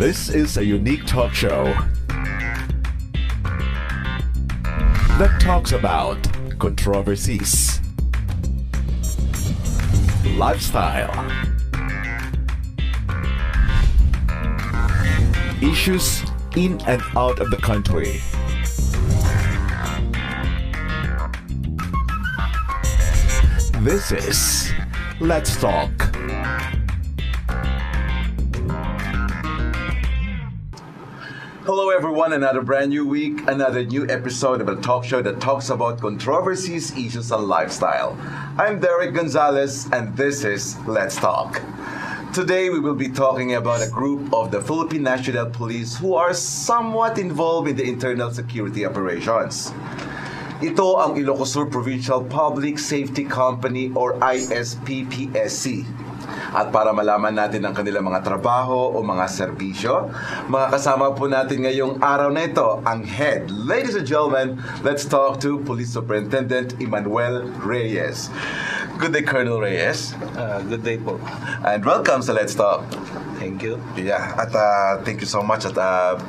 This is a unique talk show that talks about controversies, lifestyle, issues in and out of the country. This is Let's Talk. Hello everyone, another brand new week, another new episode of a talk show that talks about controversies, issues, and lifestyle. I'm Derek Gonzalez and this is Let's Talk. Today we will be talking about a group of the Philippine National Police who are somewhat involved in the internal security operations. Ito ang Ilocos Sur Provincial Public Safety Company or ISPPSC. At para malaman natin ang kanilang mga trabaho o mga serbisyo, mga kasama po natin ngayong araw na ito, ang head. Ladies and gentlemen, let's talk to Police Superintendent Emmanuel Reyes. Good day, Colonel Reyes. Good day po. And welcome sa Let's Talk. Thank you. Yeah, at thank you so much at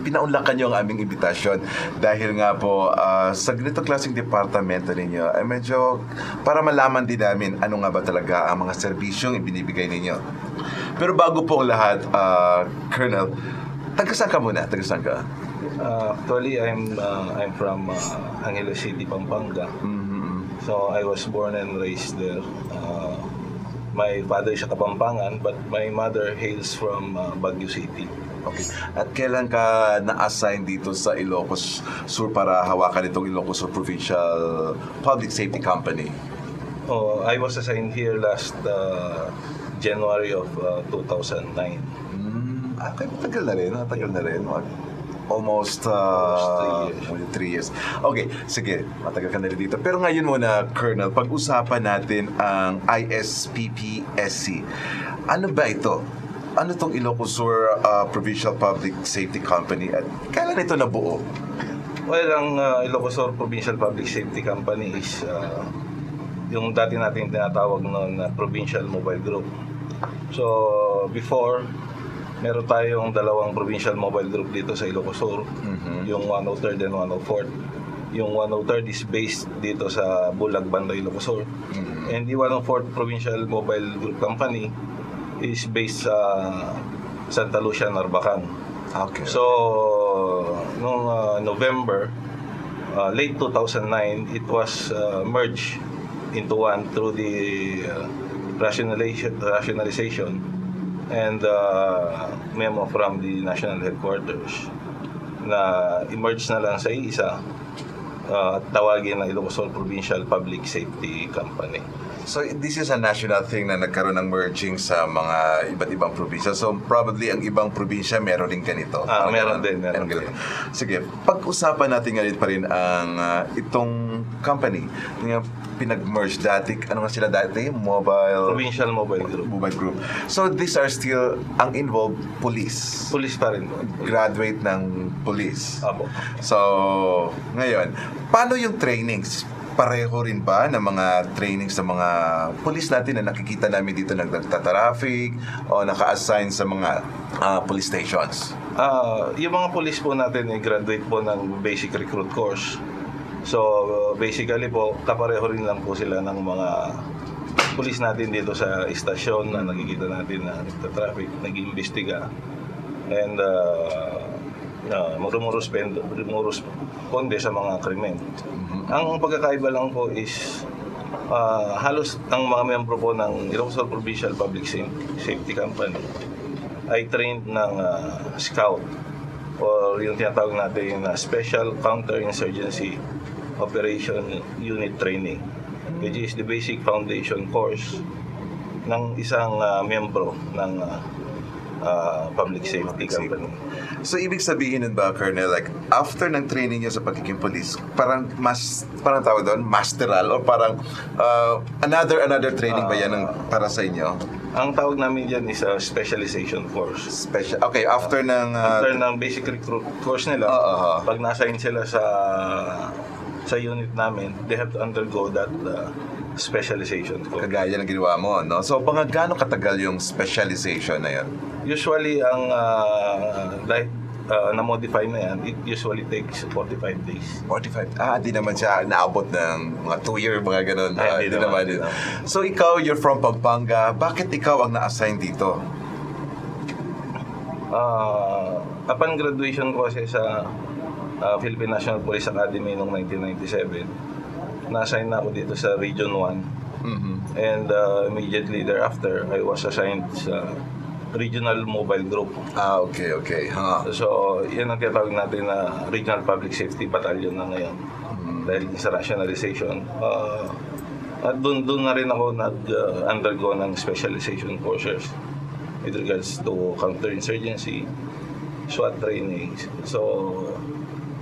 pinaunlakan niyo ang aming imbitasyon dahil nga po sa ganitong klaseng departamento ninyo ay medyo para malaman din namin ano nga ba talaga ang mga serbisyong ibinibigay ninyo. Pero bago po ang lahat, Colonel, taga-saan ka muna? Taga-saan ka? Actually, I'm from Angeles City, Pampanga. Mm-hmm. So I was born and raised there. My father is sa Kapampangan, but my mother hails from Baguio City. Okay. At kailan ka na-assign dito sa Ilocos Sur para hawakan itong Ilocos Sur Provincial Public Safety Company? I was assigned here last January of 2009. Okay, matagal na rin. Almost 3 years. Okay, sige, matagal ka na rin dito. Pero ngayon muna, Colonel, pag-usapan natin ang ISPPSC. Ano ba ito? Ano itong Ilocos Sur Provincial Public Safety Company at kailan ito nabuo? Well, ang Ilocos Sur Provincial Public Safety Company is yung dati natin tinatawag noon na Provincial Mobile Group. So, before, meron tayong dalawang provincial mobile group dito sa Ilocos Sur, yung 103rd and 104th. Yung 103rd is based dito sa Bulag, Banda, Ilocos Sur. And the 104th Provincial Mobile Group Company is based sa Santa Lucia, Narbacan. Okay. So, noong November, late 2009, it was merged into one through the rationalization and memo from the national headquarters na emerge na lang sa isa at tawagin ng Ilocos Sur Provincial Public Safety Company. So this is a national thing na nagkaroon ng merging sa mga iba't ibang probinsya. So probably ang ibang probinsya meron din ganito. Meron din. Sige, pag-usapan natin ngayon pa rin ang itong company. Yung pinag-merge dati, ano nga sila dati? Provincial Mobile Group. So these are still, ang involved, police. Police pa rin. Graduate ng police. Apo. So, ngayon, paano yung trainings? Pareho rin ba ng mga trainings sa mga police natin na nakikita namin dito nagtatraffic o naka-assign sa mga police stations? Yung mga police po natin ay graduate po ng basic recruit course. So basically po, kapareho rin lang po sila ng mga police natin dito sa istasyon na nakikita natin na nagtatraffic, nag-iimbestiga. And rumurusponde sa mga krimen. Ang pagkakaiba lang po is halos ang mga miyembro po ng Ilocos Sur Provincial Public Safety Company ay trained ng scout or yung tinatawag natin na Special Counterinsurgency Operation Unit Training, which is the basic foundation course ng isang miyembro ng public safety company. So ibig sabihin nun ba, Colonel, like after ng training niyo sa pagiging police, parang tawag doon, masteral or parang another training ba yan para sa inyo? Ang tawag namin dyan is a specialization course. Okay, after ng basic recruit course nila, pag na-assign sila sa sa unit namin, they have to undergo that specialization course. Kagaya ng ginawa mo, no? So, mga gaano katagal yung specialization na yan? Usually, ang na-modify na yan, it usually takes 45 days. 45? Di naman siya naabot ng mga 2 year, mga ganun. Ay, Di di naman. So, ikaw, you're from Pampanga. Bakit ikaw ang na-assign dito? Upon graduation ko kasi sa Philippine National Police Academy noong 1997, na-assign na ako dito sa Region 1. Mhm. And immediately thereafter, I was assigned sa Regional Mobile Group. Okay. So, yun ang tinatawag natin na Regional Public Safety Battalion na ngayon. Dahil sa rationalization. At doon na rin ako nag-undergo ng specialization courses with regards to counterinsurgency, SWAT training. So,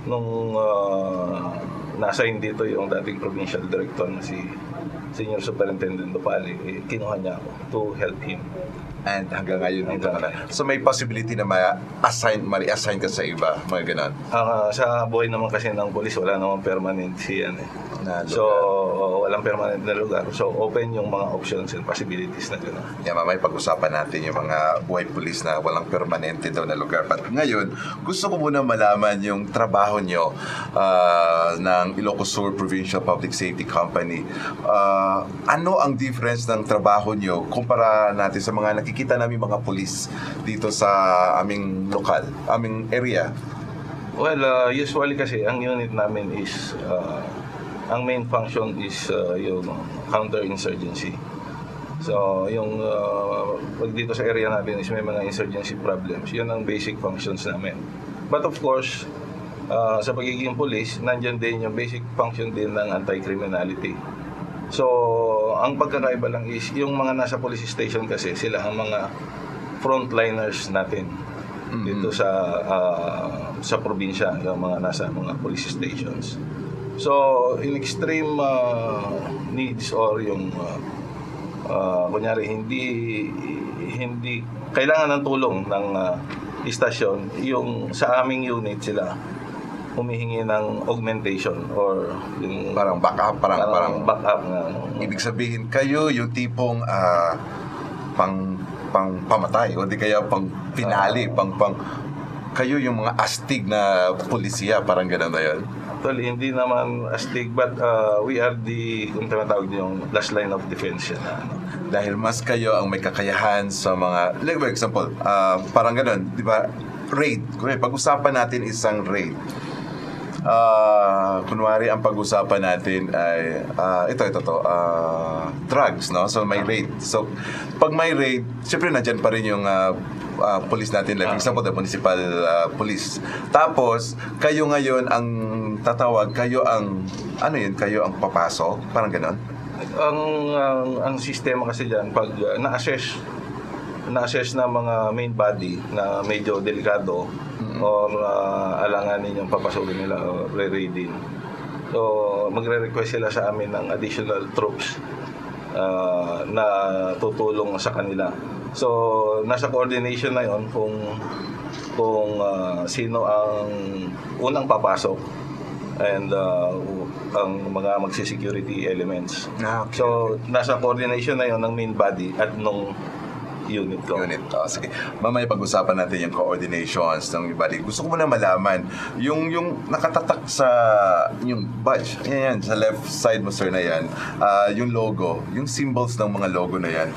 nung na-assign dito yung dating provincial director na si Senior Superintendent Dupali, kinuha niya ako to help him. And hanggang ngayon dito Hanggang ka na. So, may possibility na ma-reassign ka sa iba, mga ganun. Sa buhay naman kasi ng polis, wala namang permanency yan eh. Na lugar. So, walang permanent na lugar. So, open yung mga options and possibilities na gano'n. Mamaya pag-usapan natin yung mga buhay pulis na walang permanente daw na lugar. But ngayon, gusto ko muna malaman yung trabaho nyo ng Ilocos Sur Provincial Public Safety Company. Ano ang difference ng trabaho nyo kumpara natin sa mga nakikita namin mga pulis dito sa aming lokal, aming area? Well, usually kasi ang unit namin is ang main function is yung counterinsurgency. So, yung pag dito sa area natin is may mga insurgency problems. Yun ang basic functions namin. But of course, sa pagiging police, nandyan din yung basic function din ng anti-criminality. So, ang pagkakaiba lang is yung mga nasa police station kasi sila ang mga frontliners natin dito sa probinsya, yung mga nasa mga police stations. So, in extreme needs or yung kunyari hindi kailangan ng tulong ng istasyon, yung sa aming unit sila humihingi ng augmentation or yung Parang backup, parang backup nga. ibig sabihin kayo yung tipong pang pamatay o di kaya pang pinali, kayo yung mga astig na pulisiya, parang gano'n na yun. Actually, hindi naman astig, but we are kung tinatawag yung last line of defense. Dahil mas kayo ang may kakayahan sa mga, like for example, parang gano'n, di ba, raid. Pag-usapan natin isang raid. Kunwari ang pag-usapan natin ay ito drugs, no? So may raid. So pag may raid, syempre nandiyan pa rin yung police natin, like for example the municipal police. Tapos kayo ngayon ang tatawag, kayo ang kayo ang papasok, parang gano'n. Ang sistema kasi diyan pag na-assess na mga main body na medyo delikado or alanganin yung papasukin nila o re-raiding. So, magre-request sila sa amin ng additional troops na tutulong sa kanila. So, nasa coordination na yon kung sino ang unang papasok and ang mga magsi-security elements. Okay. So, nasa coordination na yon ng main body at nung unit ko. Sige. Mamaya pag-usapan natin yung coordinations ng iba. Gusto ko muna malaman yung nakatatak sa yung badge. Yan, sa left side mo sir na yan. Yung logo, yung symbols ng mga logo na yan.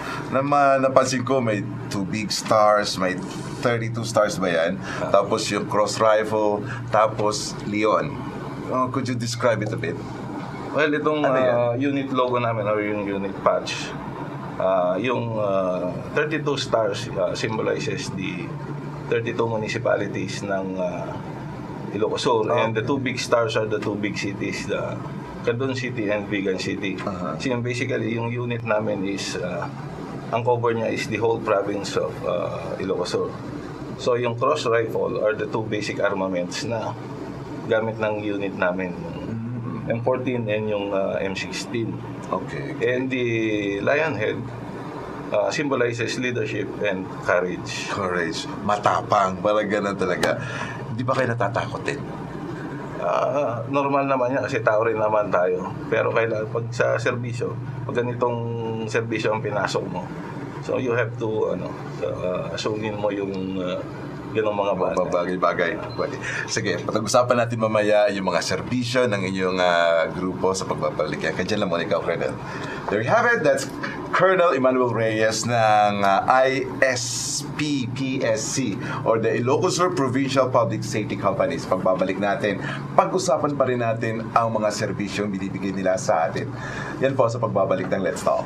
Napansin ko may 2 big stars, may 32 stars ba yan? Tapos yung cross rifle, tapos Leon. Could you describe it a bit? Well, itong unit logo namin or yung unit patch, yung 32 stars symbolizes the 32 municipalities ng Ilocos Sur, and the 2 big stars are the 2 big cities, the Candon City and Vigan City. So basically yung unit namin is ang cover niya is the whole province of Ilocos Sur. So yung cross rifle are the 2 basic armaments na gamit ng unit namin, M14 and yung M16. Okay. And the lion head symbolizes leadership and courage. Courage. Matapang. Parang ganun talaga. Di ba kayo natatakot din? Normal naman yan kasi tao rin naman tayo. Pero kailangan pag sa serbisyo, pag ganitong serbisyo ang pinasok mo, so you have to asumin mo yung ganong mga Bagay-bagay. Sige, pag-usapan natin mamaya yung mga serbisyo ng inyong grupo sa pagbabalik. Kaya dyan lang muna ikaw, Colonel. There you have it. That's Colonel Emmanuel Reyes ng ISPPSC or the Ilocos Sur Provincial Public Safety Companies. Pagbabalik natin, pag-usapan pa rin natin ang mga serbisyong binibigay nila sa atin. Yan po sa pagbabalik ng Let's Talk.